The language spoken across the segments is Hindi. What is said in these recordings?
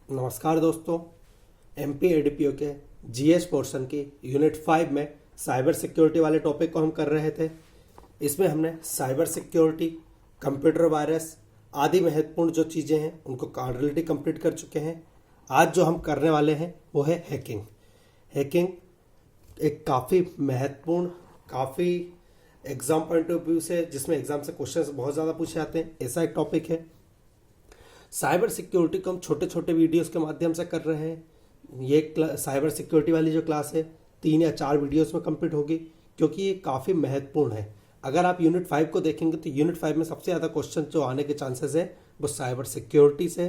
नमस्कार दोस्तों, एमपी एडीपीओ के जीएस पोर्शन की यूनिट 5 में साइबर सिक्योरिटी वाले टॉपिक को हम कर रहे थे। इसमें हमने साइबर सिक्योरिटी, कंप्यूटर वायरस आदि महत्वपूर्ण जो चीज़ें हैं उनको ऑलरेडी कंप्लीट कर चुके हैं। आज जो हम करने वाले हैं वो है हैकिंग। हैकिंग एक काफ़ी महत्वपूर्ण, काफ़ी एग्ज़ाम पॉइंट ऑफ व्यू से, जिसमें एग्ज़ाम से क्वेश्चंस बहुत ज़्यादा पूछे जाते हैं, ऐसा एक टॉपिक है। साइबर सिक्योरिटी को हम छोटे छोटे वीडियोस के माध्यम से कर रहे हैं। ये साइबर सिक्योरिटी वाली जो क्लास है 3 या 4 वीडियोस में कंप्लीट होगी, क्योंकि ये काफ़ी महत्वपूर्ण है। अगर आप यूनिट 5 को देखेंगे तो यूनिट 5 में सबसे ज़्यादा क्वेश्चन जो आने के चांसेस है वो साइबर सिक्योरिटी से,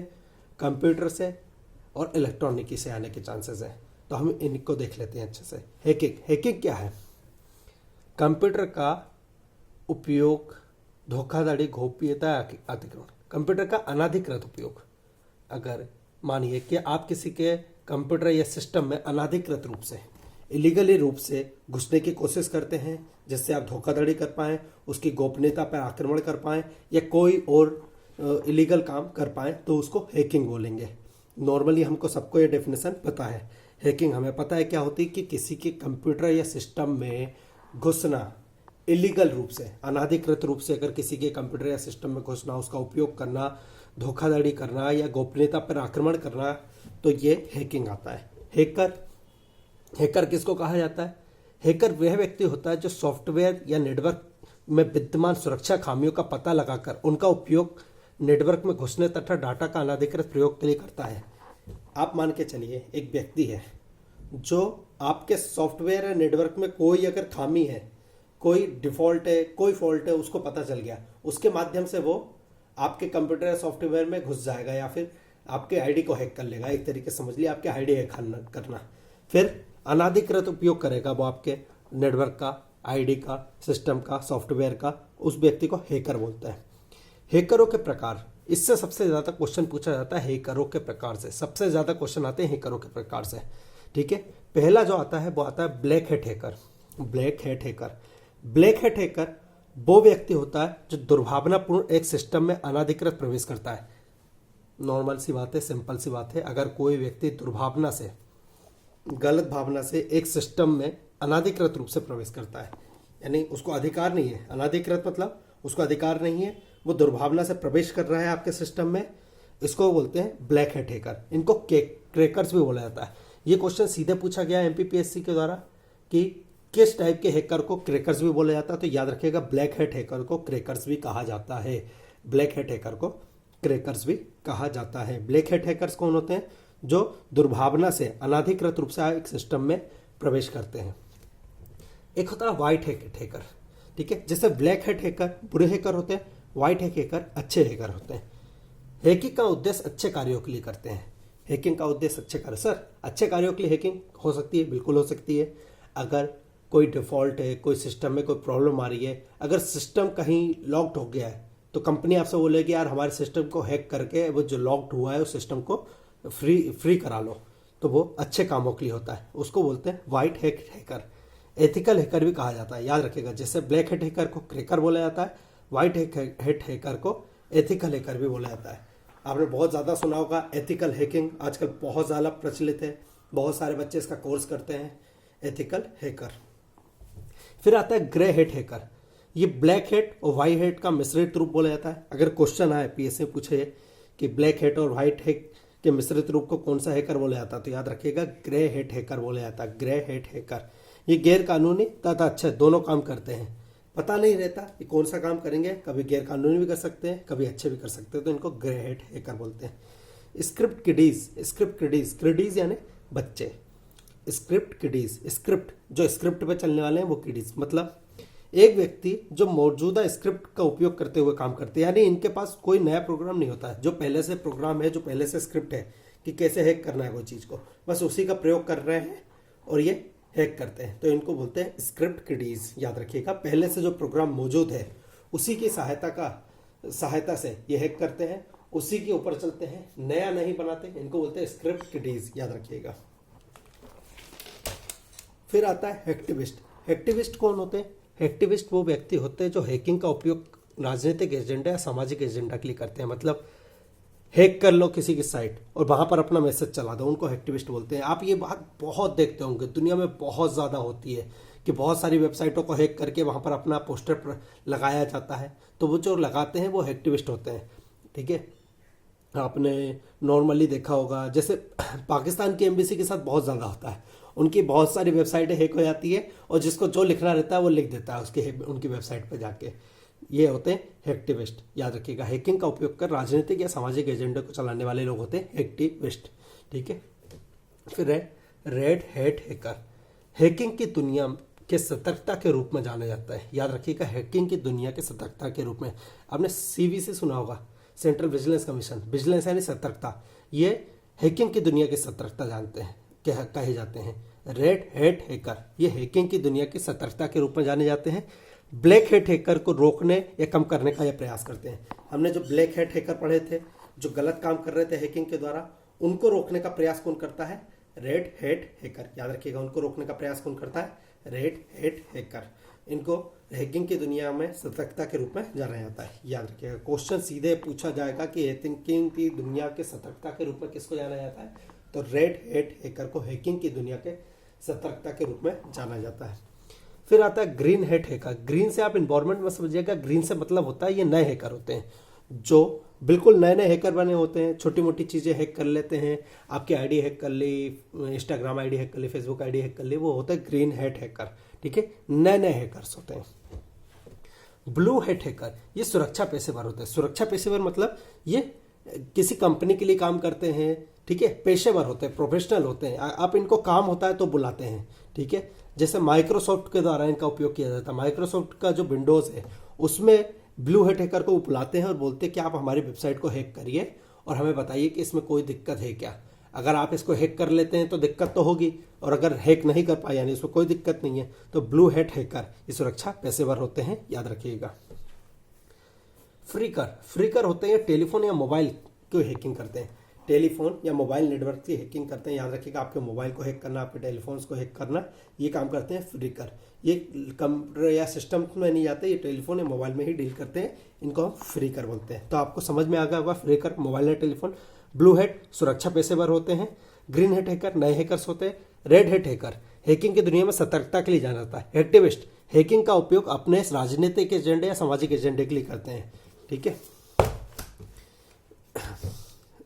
कंप्यूटर से और इलेक्ट्रॉनिकी से आने के चांसेस है। तो हम इनको देख लेते हैं अच्छे से। हैकिंग क्या है? कंप्यूटर का उपयोग, धोखाधड़ी, गोपनीयता अतिक्रमण, कंप्यूटर का अनाधिकृत उपयोग। अगर मानिए कि आप किसी के कंप्यूटर या सिस्टम में अनाधिकृत रूप से, इलीगली रूप से घुसने की कोशिश करते हैं, जिससे आप धोखाधड़ी कर पाएँ, उसकी गोपनीयता पर आक्रमण कर पाएँ या कोई और इलीगल काम कर पाएँ, तो उसको हैकिंग बोलेंगे। नॉर्मली हमको सबको ये डेफिनेशन पता है। हैकिंग हमें पता है क्या होती है कि किसी के कंप्यूटर या सिस्टम में घुसना, इलीगल रूप से, अनाधिकृत रूप से अगर किसी के कंप्यूटर या सिस्टम में घुसना, उसका उपयोग करना, धोखाधड़ी करना या गोपनीयता पर आक्रमण करना, तो ये हैकिंग आता है। हैकर किसको कहा जाता है? हैकर वह व्यक्ति होता है जो सॉफ्टवेयर या नेटवर्क में विद्यमान सुरक्षा खामियों का पता लगाकर उनका उपयोग नेटवर्क में घुसने तथा डाटा का अनाधिकृत प्रयोग के लिए करता है। आप मान के चलिए एक व्यक्ति है जो आपके सॉफ्टवेयर या नेटवर्क में कोई अगर खामी है, कोई डिफॉल्ट है, कोई फॉल्ट है, उसको पता चल गया, उसके माध्यम से वो आपके कंप्यूटर या सॉफ्टवेयर में घुस जाएगा या फिर आपके आईडी को हैक कर लेगा। एक तरीके से समझ लिया, आपके आईडी हैक करना, फिर अनाधिकृत उपयोग करेगा वो आपके नेटवर्क का, आईडी का, सिस्टम का, सॉफ्टवेयर का। उस व्यक्ति को हैकर बोलता है। हैकरों के प्रकार, इससे सबसे ज़्यादा क्वेश्चन पूछा जाता है हैकरों के प्रकार से। सबसे ज़्यादा क्वेश्चन आते हैं हैकरों के प्रकार से। ठीक है, पहला जो आता है वो आता है black hat hacker. Black hat hacker वो व्यक्ति होता है जो दुर्भावनापूर्ण एक सिस्टम में अनाधिकृत प्रवेश करता है। नॉर्मल सी बात है, सिंपल सी बात है। अगर कोई व्यक्ति दुर्भावना से, गलत भावना से एक सिस्टम में अनाधिकृत रूप से प्रवेश करता है, यानी उसको अधिकार नहीं है, अनाधिकृत मतलब उसको अधिकार नहीं है, वो दुर्भावना से प्रवेश कर रहा है आपके सिस्टम में, इसको बोलते हैं ब्लैक हैट हैकर। इनको क्रैकर्स भी बोला जाता है। ये क्वेश्चन सीधे पूछा गया है एमपीपीएससी के द्वारा कि किस टाइप के हैकर को क्रैकर्स भी बोला जाता है। तो याद रखिएगा, ब्लैक हैट हैकर को क्रैकर्स भी कहा जाता है। ब्लैक हैट हैकर को क्रैकर्स भी कहा जाता है। ब्लैक हैट हैकर्स कौन होते हैं? जो दुर्भावना से अनाधिकृत रूप से एक सिस्टम में प्रवेश करते हैं। एक होता है व्हाइट हैट हैकर। ठीक है, जैसे ब्लैक हैट हैकर बुरे हैकर होते हैं, व्हाइट हैकर अच्छे हैकर होते हैं। हैकिंग का उद्देश्य अच्छे कार्यों के लिए करते हैं। हैकिंग का उद्देश्य अच्छे कार्य, सर अच्छे कार्यों के लिए हैकिंग हो सकती है, बिल्कुल हो सकती है। अगर कोई डिफॉल्ट है, कोई सिस्टम में कोई प्रॉब्लम आ रही है, अगर सिस्टम कहीं लॉक्ड हो गया है, तो कंपनी आपसे बोलेगी यार हमारे सिस्टम को हैक करके वो जो लॉक्ड हुआ है उस सिस्टम को फ्री करा लो। तो वो अच्छे कामों के लिए होता है, उसको बोलते हैं व्हाइट हैकर। एथिकल हैकर भी कहा जाता है, याद रखिएगा। जैसे ब्लैक हैट हैकर को क्रैकर बोला जाता है, व्हाइट हैट हैकर को एथिकल हैकर भी बोला जाता है। आपने बहुत ज़्यादा सुना होगा एथिकल हैकिंग, आजकल बहुत ज़्यादा प्रचलित है, बहुत सारे बच्चे इसका कोर्स करते हैं, एथिकल हैकर। फिर आता है ग्रे हैट हैकर। ये ब्लैक हैट और व्हाइट हैट का मिश्रित रूप बोला जाता है। अगर क्वेश्चन आए पीएससी में पूछे कि ब्लैक हैट और व्हाइट हैट के मिश्रित रूप को कौन सा हैकर बोला जाता है, तो याद रखिएगा ग्रे हैट हैकर बोला जाता है। ग्रे हैट हैकर ये गैर कानूनी तथा अच्छे दोनों काम करते हैं। पता नहीं रहता कि कौन सा काम करेंगे, कभी गैर कानूनी भी कर सकते हैं, कभी अच्छे भी कर सकते हैं, तो इनको ग्रे हैट हैकर बोलते हैं। स्क्रिप्ट किडीज यानी बच्चे। स्क्रिप्ट जो स्क्रिप्ट पे चलने वाले हैं वो किडीज, मतलब एक व्यक्ति जो मौजूदा स्क्रिप्ट का उपयोग करते हुए काम करते हैं, यानी इनके पास कोई नया प्रोग्राम नहीं होता है, जो पहले से प्रोग्राम है, जो पहले से स्क्रिप्ट है कि कैसे हैक करना है कोई चीज़ को, बस उसी का प्रयोग कर रहे हैं और ये हैक करते हैं, तो इनको बोलते हैं स्क्रिप्ट किडीज। याद रखिएगा, पहले से जो प्रोग्राम मौजूद है उसी की सहायता से ये हैक करते हैं, उसी के ऊपर चलते हैं, नया नहीं बनाते, इनको बोलते हैं स्क्रिप्ट किडीज। याद रखिएगा। फिर आता है हैक्टिविस्ट कौन होते हैं? हैक्टिविस्ट वो व्यक्ति होते हैं जो हैकिंग का उपयोग राजनीतिक एजेंडा या सामाजिक एजेंडा के लिए करते हैं। मतलब हैक कर लो किसी की साइट और वहां पर अपना मैसेज चला दो, उनको हैक्टिविस्ट बोलते हैं। आप ये बात बहुत देखते होंगे, दुनिया में बहुत ज़्यादा होती है कि बहुत सारी वेबसाइटों को हैक करके वहां पर अपना पोस्टर लगाया जाता है, तो वो जो लगाते हैं वो हैक्टिविस्ट होते हैं। ठीक है, आपने नॉर्मली देखा होगा जैसे पाकिस्तान की एम्बेसी के साथ बहुत ज़्यादा होता है, उनकी बहुत सारी वेबसाइटें हैक हो जाती है और जिसको जो लिखना रहता है वो लिख देता है उनकी वेबसाइट पर जाके। ये होते हैं हैक्टिविस्ट, याद रखिएगा। हैकिंग का उपयोग कर राजनीतिक या सामाजिक एजेंडे को चलाने वाले लोग होते हैं हैक्टिविस्ट। ठीक है, फिर है रेड हैट हैकर। हैकिंग की दुनिया के सतर्कता के रूप में जाना जाता है, याद रखिएगा। हैकिंग की दुनिया के सतर्कता के रूप में आपने CVC सुना होगा, सेंट्रल विजिलेंस कमीशन। विजिलेंस यानी सतर्कता, ये हैकिंग की दुनिया की सतर्कता जानते हैं, कहे जाते हैं। रेड हैट हैकर ये हैकिंग की दुनिया की सतर्कता के रूप में जाने जाते हैं। ब्लैक हैट हैकर को रोकने या कम करने का यह प्रयास करते हैं। हमने जो ब्लैक हैट हैकर पढ़े थे, जो गलत काम कर रहे थे हैकिंग के द्वारा, उनको रोकने का प्रयास कौन करता है? रेड हैट हैकर, याद रखिएगा। उनको रोकने का प्रयास कौन करता है? Red hat hacker. इनको हैकिंग की दुनिया में सतर्कता के रूप में जाना जाता है, याद रखिएगा। क्वेश्चन सीधे पूछा जाएगा कि हैकिंग की दुनिया के सतर्कता के रूप में किसको जाना जाता है? तो रेड हैट हैकर को हैकिंग की दुनिया के सतर्कता के रूप में जाना जाता है। फिर आता है ग्रीन हैट हैकर। ग्रीन से आप इन्वायरमेंट में समझिएगा, ग्रीन से मतलब होता है ये नए हैकर होते हैं, जो बिल्कुल नए नए हैकर बने होते हैं, छोटी मोटी चीज़ें हैक कर लेते हैं। आपकी आईडी हैक कर ली, इंस्टाग्राम आईडी हैक कर ली, फेसबुक आईडी हैक कर ली, वो होता है ग्रीन हैट हैकर। ठीक है, नए नए हैकर्स होते हैं। ब्लू हैट हैकर ये सुरक्षा पेशेवर होते हैं। सुरक्षा पेशेवर मतलब ये किसी कंपनी के लिए काम करते हैं। ठीक है, पेशेवर होते हैं, प्रोफेशनल होते हैं। आप इनको काम होता है तो बुलाते हैं। ठीक है, जैसे माइक्रोसॉफ्ट के द्वारा इनका उपयोग किया जाता है। माइक्रोसॉफ्ट का जो विंडोज़ है उसमें ब्लू हैट हैकर को बुलाते हैं और बोलते हैं कि आप हमारी वेबसाइट को हैक करिए और हमें बताइए कि इसमें कोई दिक्कत है क्या। अगर आप इसको हैक कर लेते हैं तो दिक्कत तो होगी, और अगर हैक नहीं कर पाए यानी इसमें कोई दिक्कत नहीं है, तो ब्लू हैट हैकर ये सुरक्षा पेशेवर होते हैं, याद रखिएगा। फ्रीकर होते हैं टेलीफोन या मोबाइल को हैकिंग करते हैं। टेलीफोन या मोबाइल नेटवर्क की हैकिंग करते हैं, याद रखिएगा। आपके मोबाइल को हैक करना, आपके टेलीफोन्स को हैक करना, ये काम करते हैं फ्रीकर। ये कंप्यूटर या सिस्टम में नहीं जाते, ये टेलीफोन या मोबाइल में ही डील करते हैं, इनको हम फ्रीकर बोलते हैं। तो आपको समझ में आ गया होगा, फ्रीकर मोबाइल या टेलीफोन। ब्लू हैट सुरक्षा पेशेवर होते हैं। ग्रीन हैट हैकर नए हैकर्स होते हैं। रेड हैट हैकर हैकिंग की दुनिया में सतर्कता के लिए जाना जाता है। एक्टिविस्ट हैकिंग का उपयोग अपने राजनीतिक एजेंडे या सामाजिक एजेंडे के लिए करते हैं। ठीक है,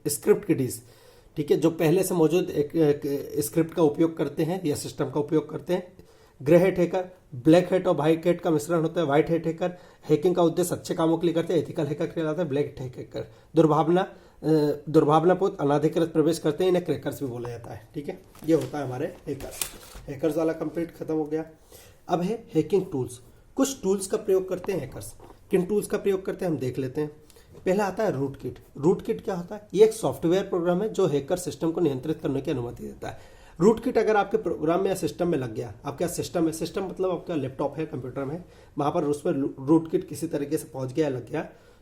स्क्रिप्ट किडीज, ठीक है, जो पहले से मौजूद एक स्क्रिप्ट का उपयोग करते हैं या सिस्टम का उपयोग करते हैं। Grey hat hacker black hat और व्हाइट हैट का मिश्रण होता है। व्हाइट हैट हैकर हैकिंग का उद्देश्य अच्छे कामों के लिए करते हैं। एथिकल हैकर कहलाता है। ब्लैक हैट हैकर दुर्भावनापूर्ण अनाधिकृत प्रवेश करते हैं, इन्हें क्रैकर्स भी बोला जाता है। ठीक है, ये होता है हमारे हैकर्स वाला कंप्लीट खत्म हो गया। अब है हैकिंग टूल्स। कुछ टूल्स का प्रयोग करते हैं हैकर्स। किन टूल्स का प्रयोग करते हैं हम देख लेते हैं। पहला आता है रूट किट। रूट किट क्या होता है? ये एक सॉफ्टवेयर प्रोग्राम है जो हैकर सिस्टम को नियंत्रित करने की अनुमति देता है। रूट किट अगर आपके प्रोग्राम में या सिस्टम में लग गया, आपका सिस्टम है, सिस्टम मतलब आपका लैपटॉप है, कंप्यूटर में, वहां पर उसमें रूट किट किसी तरीके से पहुंच गया, लग गया,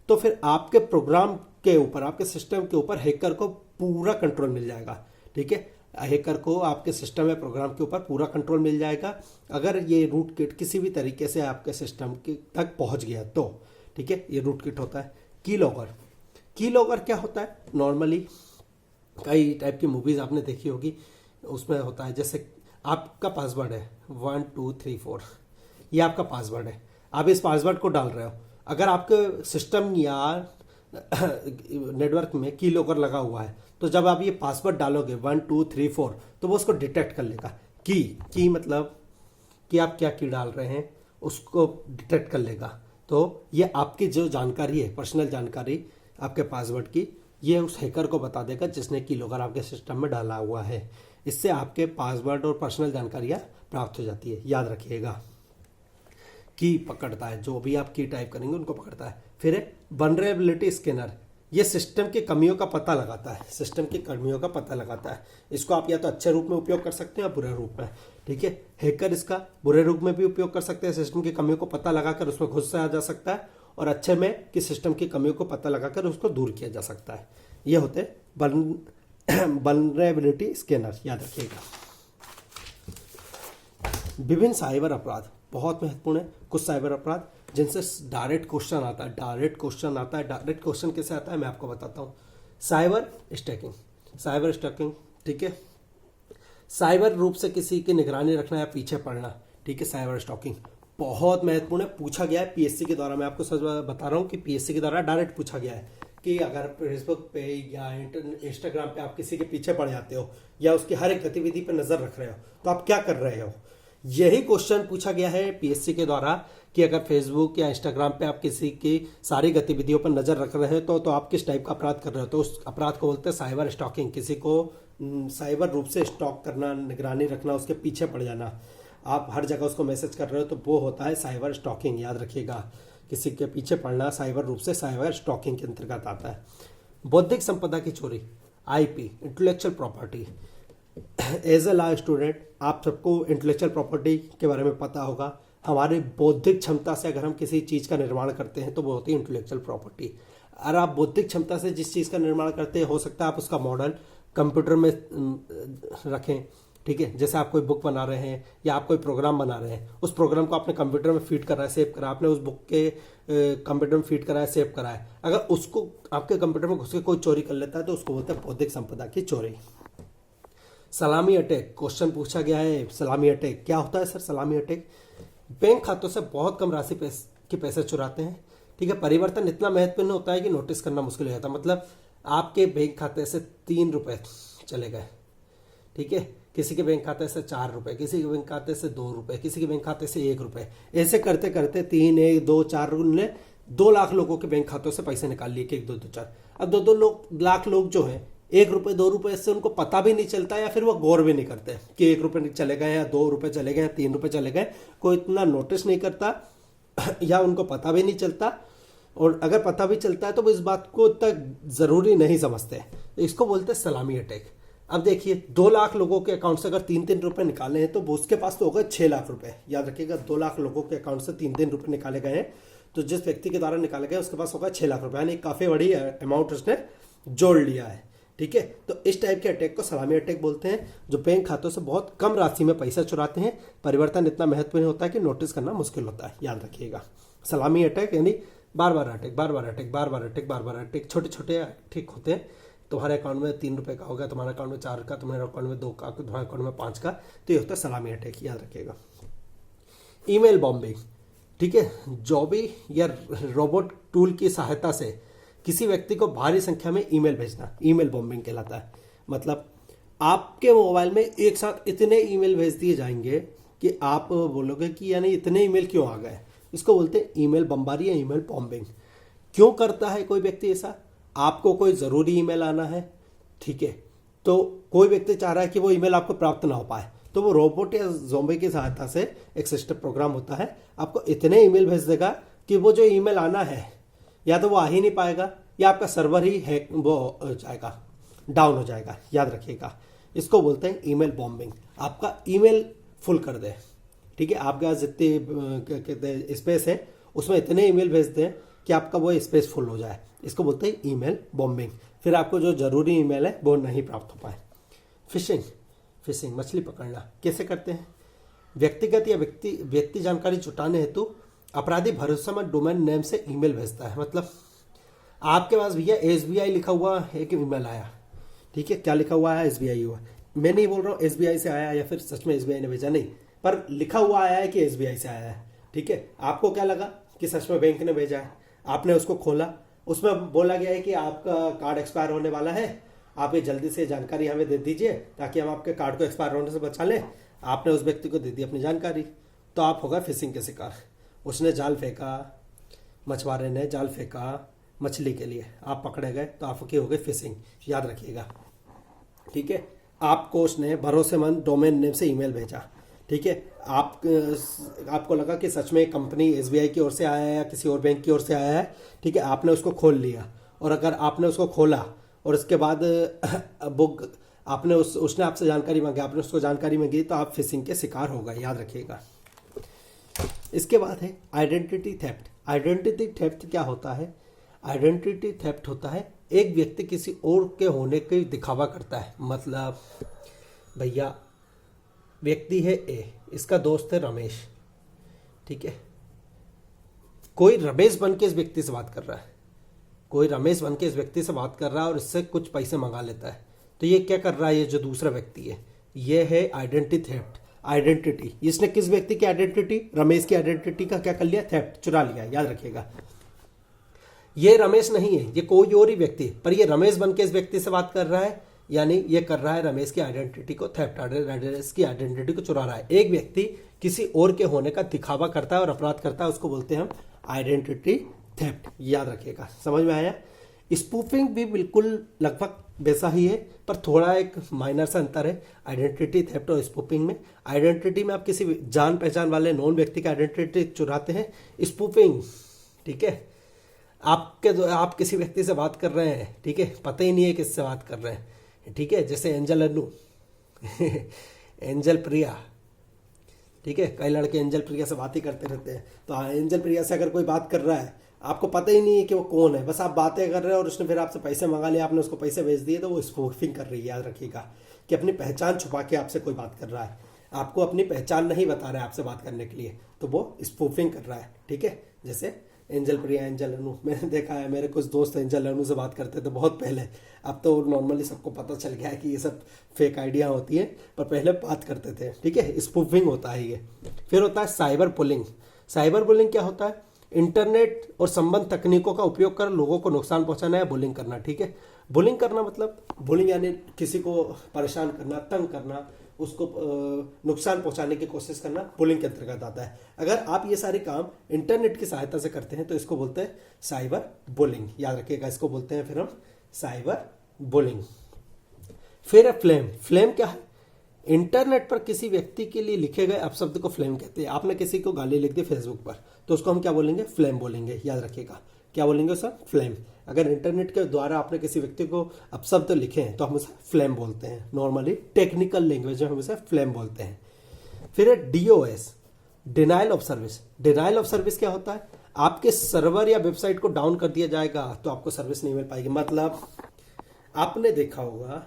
तो फिर आपके प्रोग्राम के ऊपर, आपके सिस्टम के ऊपर हैकर को पूरा कंट्रोल मिल जाएगा। ठीक है, हैकर को आपके सिस्टम या प्रोग्राम के ऊपर पूरा कंट्रोल मिल जाएगा अगर ये रूट किट किसी भी तरीके से आपके सिस्टम तक पहुंच गया तो। ठीक है, ये रूट किट होता है। की लॉगर क्या होता है? नॉर्मली कई टाइप की मूवीज आपने देखी होगी, उसमें होता है जैसे आपका पासवर्ड है 1 2 3 4, ये आपका पासवर्ड है। आप इस पासवर्ड को डाल रहे हो, अगर आपके सिस्टम या नेटवर्क में की लॉगर लगा हुआ है तो जब आप ये पासवर्ड डालोगे 1 2 3 4 तो वो उसको डिटेक्ट कर लेगा। की मतलब कि आप क्या की डाल रहे हैं उसको डिटेक्ट कर लेगा। तो ये आपकी जो जानकारी है, पर्सनल जानकारी आपके पासवर्ड की, ये उस हैकर को बता देगा जिसने की लॉगर आपके सिस्टम में डाला हुआ है। इससे आपके पासवर्ड और पर्सनल जानकारियां प्राप्त हो जाती है, याद रखिएगा। की पकड़ता है, जो भी आप की टाइप करेंगे उनको पकड़ता है। फिर है वल्नरेबिलिटी स्कैनर। ये सिस्टम की कमियों का पता लगाता है, सिस्टम की कमियों का पता लगाता है। इसको आप या तो अच्छे रूप में उपयोग कर सकते हैं या बुरे रूप में। ठीक है, हैकर इसका बुरे रूप में भी उपयोग कर सकते हैं, सिस्टम की कमियों को पता लगाकर उसमें घुस आ जा सकता है, और अच्छे में कि सिस्टम की कमियों को पता लगाकर उसको दूर किया जा सकता है। ये होते हैं वल्नरेबिलिटी स्कैनर, याद रखिएगा। विभिन्न साइबर अपराध बहुत महत्वपूर्ण है। कुछ साइबर अपराध जिनसे डायरेक्ट क्वेश्चन आता है। डायरेक्ट क्वेश्चन कैसे आता है मैं आपको बताता हूँ। साइबर स्टैकिंग, साइबर स्टैकिंग, ठीक है, साइबर रूप से किसी की निगरानी रखना या पीछे पड़ना, ठीक है, साइबर स्टॉकिंग बहुत महत्वपूर्ण है, पूछा गया है पीएससी के द्वारा। मैं आपको सच बता रहा हूँ कि पीएससी के द्वारा डायरेक्ट पूछा गया है कि अगर फेसबुक पे या इंस्टाग्राम पे आप किसी के पीछे पड़ जाते हो या उसकी हर एक गतिविधि पर नजर रख रहे हो तो आप क्या कर रहे हो। यही क्वेश्चन पूछा गया है पीएससी के द्वारा कि अगर फेसबुक या इंस्टाग्राम पे आप किसी की सारी गतिविधियों पर नजर रख रहे हो तो आप किस टाइप का अपराध कर रहे हो। तो उस अपराध को बोलते हैं साइबर स्टॉकिंग, किसी को साइबर रूप से स्टॉक करना, निगरानी रखना, उसके पीछे पड़ जाना, आप हर जगह उसको मैसेज कर रहे हो तो वो होता है साइबर स्टॉकिंग। याद रखिएगा, किसी के पीछे पड़ना साइबर रूप से साइबर स्टॉकिंग के अंतर्गत आता है। बौद्धिक संपदा की चोरी, IP, intellectual property. As a law student आप सबको इंटेलेक्चुअल प्रॉपर्टी के बारे में पता होगा। हमारी बौद्धिक क्षमता से अगर हम किसी चीज़ का निर्माण करते हैं तो वो होती है इंटेलेक्चुअल प्रॉपर्टी। और आप बौद्धिक क्षमता से जिस चीज़ का निर्माण करते हैं, हो सकता है आप उसका मॉडल कंप्यूटर में रखें, ठीक है, जैसे आप कोई बुक बना रहे हैं या आप कोई प्रोग्राम बना रहे हैं, उस प्रोग्राम को आपने कंप्यूटर में फीड करा है, सेव करा, आपने उस बुक के कंप्यूटर में फीड करा है, सेव करा है, अगर उसको आपके कंप्यूटर में घुस के कोई चोरी कर लेता है तो उसको बोलते हैं बौद्धिक संपदा की चोरी। सलामी अटैक, क्वेश्चन पूछा गया है, सलामी अटैक क्या होता है सर। सलामी अटैक बैंक खातों से बहुत कम राशि के पैसे चुराते हैं, ठीक है, परिवर्तन इतना महत्वपूर्ण होता है कि नोटिस करना मुश्किल हो जाता है। मतलब आपके बैंक खाते से 3 रुपए चले गए, ठीक है, किसी के बैंक खाते से 4 रुपए, किसी के बैंक खाते से 2 रुपए, किसी के बैंक खाते से 1 रुपए, ऐसे करते करते 3, 1, 2, 4 ने 2 लाख लोगों के बैंक खातों से पैसे निकाल लिए, 1, 2, 4। अब 2 लाख लोग जो हैं 1 रुपए 2 रुपए से उनको पता भी नहीं चलता या फिर वो गौर भी नहीं करते कि 1 रुपए चले गए या 2 रुपए चले गए या 3 रुपए चले गए, कोई इतना नोटिस नहीं करता या उनको पता भी नहीं चलता, और अगर पता भी चलता है तो वो इस बात को तक जरूरी नहीं समझते। तो इसको बोलते हैं सलामी अटैक। अब देखिए 2 लाख लोगों के अकाउंट से अगर 3-3 रुपए निकाले हैं तो उसके पास तो होगा 6 लाख रुपए। याद रखिएगा, 2 लाख लोगों के अकाउंट से 3-3 रुपए निकाले गए हैं तो जिस व्यक्ति के द्वारा निकाले गए उसके पास होगा 6 लाख रुपए, यानी काफी बड़ी अमाउंट उसने जोड़ लिया है, ठीक है। तो इस टाइप के अटैक को सलामी अटैक बोलते हैं, जो बैंक खातों से बहुत कम राशि में पैसा चुराते हैं, परिवर्तन इतना महत्वपूर्ण होता है कि नोटिस करना मुश्किल होता है। याद रखिएगा, सलामी अटैक यानी बार बार अटैक, बार बार अटैक, बार बार अटैक, बार बार अटैक, छोटे छोटे अटैक होते हैं। तुम्हारे अकाउंट में 3 रुपए का होगा, तुम्हारे अकाउंट में 4 का, तुम्हारे अकाउंट में 2 का, तुम्हारे अकाउंट में 5 का, तो ये होता है सलामी अटैक। याद रखिएगा। ईमेल बॉम्बिंग, ठीक है, जॉबी या रोबोट टूल की सहायता से किसी व्यक्ति को भारी संख्या में ईमेल भेजना ईमेल बॉम्बिंग कहलाता है। मतलब आपके मोबाइल में एक साथ इतने ईमेल भेज दिए जाएंगे कि आप बोलोगे कि यानी इतने ईमेल क्यों आ गए। इसको बोलते हैं ईमेल बमबारी या ईमेल बॉम्बिंग। क्यों करता है कोई व्यक्ति ऐसा? आपको कोई ज़रूरी ईमेल आना है, ठीक है, तो कोई व्यक्ति चाह रहा है कि वो ईमेल आपको प्राप्त ना हो पाए, तो वो रोबोट या ज़ोंबी की सहायता से एक सिस्टम प्रोग्राम होता है, आपको इतने ईमेल भेज देगा कि वो जो ईमेल आना है या तो वो आ ही नहीं पाएगा या आपका सर्वर ही हैक वो हो जाएगा, डाउन हो जाएगा। याद रखिएगा, इसको बोलते हैं ईमेल बॉम्बिंग। आपका ईमेल फुल कर दे, ठीक है, आपके पास जितनी कहते हैं स्पेस है उसमें इतने ईमेल भेज दें कि आपका वो स्पेस फुल हो जाए। इसको बोलते हैं ईमेल बॉम्बिंग। फिर आपको जो जरूरी ईमेल है वो नहीं प्राप्त हो पाए। फिशिंग मछली पकड़ना कैसे करते हैं? व्यक्तिगत या व्यक्ति जानकारी जुटाने हेतु अपराधी भरोसेमंद डोमेन नेम से ईमेल भेजता है। मतलब आपके पास भैया SBI लिखा हुआ एक ईमेल आया, ठीक है, क्या लिखा हुआ है? SBI हुआ। मैं नहीं बोल रहा हूँ SBI से आया या फिर सच में SBI ने भेजा, नहीं, पर लिखा हुआ आया है कि SBI से आया है, ठीक है। आपको क्या लगा कि सच में बैंक ने भेजा है, आपने उसको खोला, उसमें बोला गया है कि आपका कार्ड एक्सपायर होने वाला है, आप ये जल्दी से जानकारी हमें दे दीजिए ताकि हम आपके कार्ड को एक्सपायर होने से बचा लें। आपने उस व्यक्ति को दे दी अपनी जानकारी, तो आप होगा फिशिंग के शिकार। उसने जाल फेंका, मछुआरे ने जाल फेंका मछली के लिए, आप पकड़े गए तो आपकी हो गई फिशिंग। याद रखिएगा, ठीक है। आपको उसने भरोसेमंद डोमेन नेम से ईमेल भेजा, ठीक है, आपको लगा कि सच में कंपनी SBI की ओर से आया है या किसी और बैंक की ओर से आया है, ठीक है, आपने उसको खोल लिया। और अगर आपने उसको खोला और उसके बाद बुक आपने उसने आपसे जानकारी मांगी, आपने उसको जानकारी मांगी, तो आप फिशिंग के शिकार हो गए। याद रखिएगा। इसके बाद है आइडेंटिटी थेफ्ट। आइडेंटिटी थेफ्ट क्या होता है? आइडेंटिटी थेफ्ट होता है एक व्यक्ति किसी और के होने के दिखावा करता है। मतलब भैया व्यक्ति है A, इसका दोस्त है रमेश, ठीक है, कोई रमेश बन के इस व्यक्ति से बात कर रहा है, कोई रमेश बन के इस व्यक्ति से बात कर रहा है और इससे कुछ पैसे मंगा लेता है, तो ये क्या कर रहा है, ये जो दूसरा व्यक्ति है ये है आइडेंटिटी थेफ्ट। आइडेंटिटी, इसने किस व्यक्ति की आइडेंटिटी, रमेश की आइडेंटिटी का क्या कर लिया, थेफ्ट, चुरा लिया। याद रखिएगा ये रमेश नहीं है, ये कोई और ही व्यक्ति है, पर ये रमेश बन के इस व्यक्ति से बात कर रहा है, यानी ये कर रहा है रमेश की आइडेंटिटी को थेफ्ट, रमेश की आइडेंटिटी को चुरा रहा है। एक व्यक्ति किसी और के होने का दिखावा करता है और अपराध करता है, उसको बोलते हैं हम आइडेंटिटी थेफ्ट। याद रखिएगा, समझ में आया। स्पूफिंग भी बिल्कुल लगभग वैसा ही है, पर थोड़ा एक माइनर सा अंतर है आइडेंटिटी थेफ्ट और स्पूफिंग में। आइडेंटिटी में आप किसी जान पहचान वाले नॉन व्यक्ति की आइडेंटिटी चुराते हैं। स्पूफिंग, ठीक है, आप किसी व्यक्ति से बात कर रहे हैं, ठीक है, पता ही नहीं है किससे बात कर रहे हैं, ठीक है, जैसे एंजल अनु एंजल प्रिया, ठीक है, कई लड़के एंजल प्रिया से बात ही करते रहते हैं। तो एंजल प्रिया से अगर कोई बात कर रहा है, आपको पता ही नहीं है कि वो कौन है, बस आप बातें कर रहे हैं और उसने फिर आपसे पैसे मंगा लिया, आपने उसको पैसे भेज दिए, तो वो स्पूफिंग कर रही है। याद रखिएगा कि अपनी पहचान छुपा के आपसे कोई बात कर रहा है, आपको अपनी पहचान नहीं बता रहा है आपसे बात करने के लिए, तो वो स्पूफिंग कर रहा है, ठीक है। जैसे एंजल प्रिया, एंजल अनु, मैंने देखा है, मेरे कुछ दोस्त एंजल अनु से बात करते थे बहुत पहले। अब तो नॉर्मली सबको पता चल गया है कि ये सब फेक आइडिया होती है, पर पहले बात करते थे, ठीक है। स्पूफिंग होता है ये। फिर होता है साइबर बुलिंग। साइबर बुलिंग क्या होता है, इंटरनेट और संबंध तकनीकों का उपयोग कर लोगों को नुकसान पहुंचाना है बुलिंग करना, ठीक है। बुलिंग करना मतलब, बुलिंग यानी किसी को परेशान करना, तंग करना, उसको नुकसान पहुंचाने की कोशिश करना, बुलिंग के अंतर्गत आता है। अगर आप ये सारे काम इंटरनेट की सहायता से करते हैं तो इसको बोलते हैं साइबर बुलिंग। याद रखिएगा, इसको बोलते हैं फिर हम साइबर बुलिंग। फिर है फ्लेम। फ्लेम क्या है, इंटरनेट पर किसी व्यक्ति के लिए लिखे गए अपशब्द को फ्लेम कहते हैं। आपने किसी को गाली लिख दी फेसबुक पर, तो उसको हम क्या बोलेंगे, फ्लेम बोलेंगे। याद रखिएगा, क्या बोलेंगे सर, फ्लेम। अगर इंटरनेट के द्वारा आपने किसी व्यक्ति को अपशब्द लिखे हैं तो हम उसे फ्लेम बोलते हैं। नॉर्मली टेक्निकल लैंग्वेज में हम उसे फ्लेम बोलते हैं। फिर है DOS, denial of service. Denial of service क्या होता है, आपके सर्वर या वेबसाइट को डाउन कर दिया जाएगा तो आपको सर्विस नहीं मिल पाएगी। मतलब आपने देखा होगा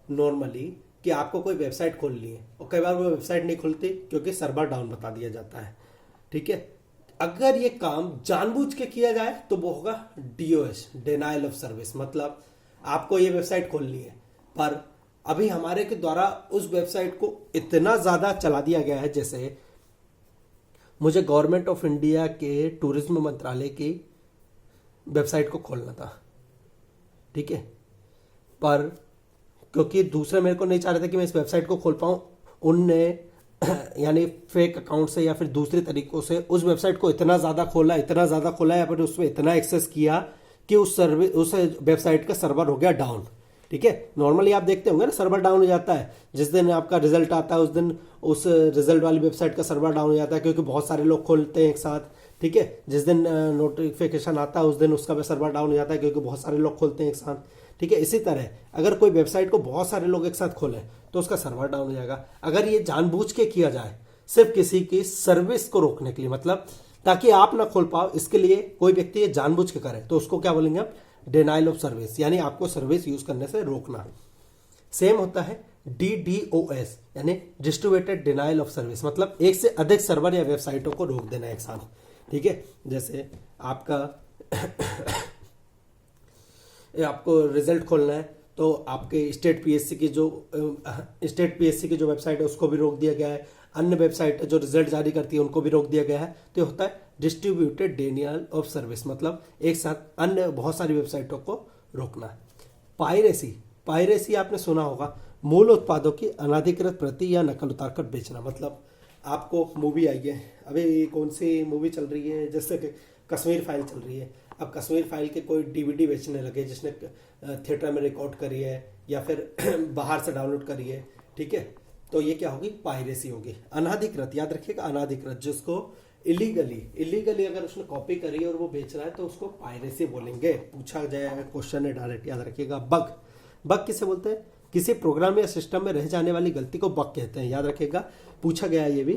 नॉर्मली कि आपको कोई वेबसाइट खोलनी है और कई बार वो वेबसाइट नहीं खुलती क्योंकि सर्वर डाउन बता दिया जाता है, ठीक है। अगर ये काम जानबूझ के किया जाए तो वो होगा DOS, डिनाइल ऑफ सर्विस। मतलब आपको ये वेबसाइट खोलनी है, पर अभी हमारे के द्वारा उस वेबसाइट को इतना ज्यादा चला दिया गया है, जैसे मुझे गवर्नमेंट ऑफ इंडिया के टूरिज्म मंत्रालय की वेबसाइट को खोलना था, ठीक है, पर क्योंकि दूसरे मेरे को नहीं चाह रहे थे कि मैं इस वेबसाइट को खोल पाऊं, उनने यानी फेक अकाउंट से या फिर दूसरे तरीकों से उस वेबसाइट को इतना ज़्यादा खोला या फिर उसमें इतना एक्सेस किया कि उस वेबसाइट का सर्वर हो गया डाउन, ठीक है। नॉर्मली आप देखते होंगे ना, सर्वर डाउन हो जाता है जिस दिन आपका रिजल्ट आता है, उस दिन उस रिजल्ट वाली वेबसाइट का सर्वर डाउन हो जाता है क्योंकि बहुत सारे लोग खोलते हैं एक साथ, ठीक है। जिस दिन नोटिफिकेशन आता है उस दिन उसका भी सर्वर डाउन हो जाता है क्योंकि बहुत सारे लोग खोलते हैं एक साथ, ठीक है। इसी तरह अगर कोई वेबसाइट को बहुत सारे लोग एक साथ खोलें तो उसका सर्वर डाउन हो जाएगा। अगर ये जानबूझ के किया जाए सिर्फ किसी की सर्विस को रोकने के लिए, मतलब ताकि आप ना खोल पाओ, इसके लिए कोई व्यक्ति ये जानबूझ के करे, तो उसको क्या बोलेंगे हम, डिनाइल ऑफ सर्विस, यानी आपको सर्विस यूज करने से रोकना। सेम होता है DDoS, यानी डिस्ट्रीब्यूटेड डिनाइल ऑफ सर्विस, मतलब एक से अधिक सर्वर या वेबसाइटों को रोक देना एक साथ, ठीक है। जैसे आपको रिजल्ट खोलना है तो आपके स्टेट PSC की जो वेबसाइट है उसको भी रोक दिया गया है, अन्य वेबसाइट जो रिजल्ट जारी करती है उनको भी रोक दिया गया है। तो ये होता है डिस्ट्रीब्यूटेड डिनाइल ऑफ सर्विस, मतलब एक साथ अन्य बहुत सारी वेबसाइटों को रोकना। पायरेसी आपने सुना होगा, मूल उत्पादों की अनाधिकृत प्रति या नकल उतार कर बेचना। मतलब आपको मूवी आई है, अभी कौन सी मूवी चल रही है, जैसे कि कश्मीर फाइल चल रही है, अब कश्मीर फाइल के कोई DVD बेचने लगे जिसने थिएटर में रिकॉर्ड करी है या फिर बाहर से डाउनलोड करी है, ठीक है, तो ये क्या होगी, पायरेसी होगी। अनाधिकृत, याद रखिएगा, अनाधिकृत, जिसको इलीगली अगर उसने कॉपी करी और वो बेच रहा है तो उसको पायरेसी बोलेंगे। पूछा जाए क्वेश्चन है डायरेक्ट, याद रखिएगा। बग किसे बोलते हैं, किसी प्रोग्राम या सिस्टम में रह जाने वाली गलती को बग कहते हैं। याद रखिएगा, पूछा गया ये भी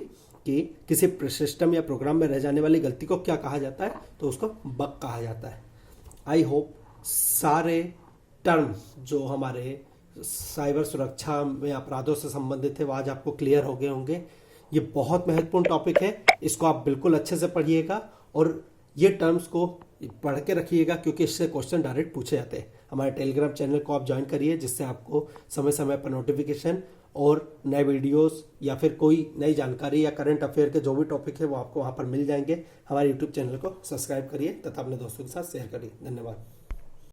कि किसी सिस्टम या प्रोग्राम में रह जाने वाली गलती को क्या कहा जाता है, तो उसको बग कहा जाता है। आई होप सारे टर्म जो हमारे साइबर सुरक्षा में अपराधों से संबंधित है वो आज आपको क्लियर हो गए होंगे। ये बहुत महत्वपूर्ण टॉपिक है, इसको आप बिल्कुल अच्छे से पढ़िएगा और ये टर्म्स को पढ़ के रखिएगा क्योंकि इससे क्वेश्चन डायरेक्ट पूछे जाते हैं। हमारे टेलीग्राम चैनल को आप ज्वाइन करिए जिससे आपको समय समय पर नोटिफिकेशन और नए वीडियोस या फिर कोई नई जानकारी या करंट अफेयर के जो भी टॉपिक है वो आपको वहाँ पर मिल जाएंगे। हमारे यूट्यूब चैनल को सब्सक्राइब करिए तथा अपने दोस्तों के साथ शेयर करिए। धन्यवाद।